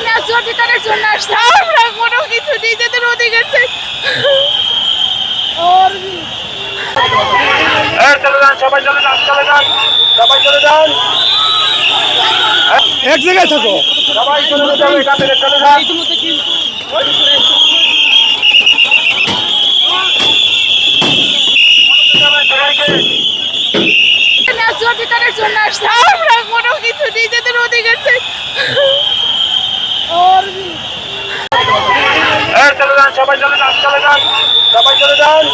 ন্যায্য অধিকারের জন্য আসছে। আমরা কোনো কিছু নিজেদের অধিকার চাই। চলে যান, সবাই চলে যান, চলে যান, সবাই চলে যান, এক জায়গায় থাকো। সবাই চলে যেতে হবে, এখান থেকে চলে যান। সবাইকে ন্যায্য অধিকারের জন্য আসছে। আমরা কোনো কিছু নিজেদের অধিকার চাই। চলে যান, সবাই চলে যান, চলে যান, সবাই চলে যান।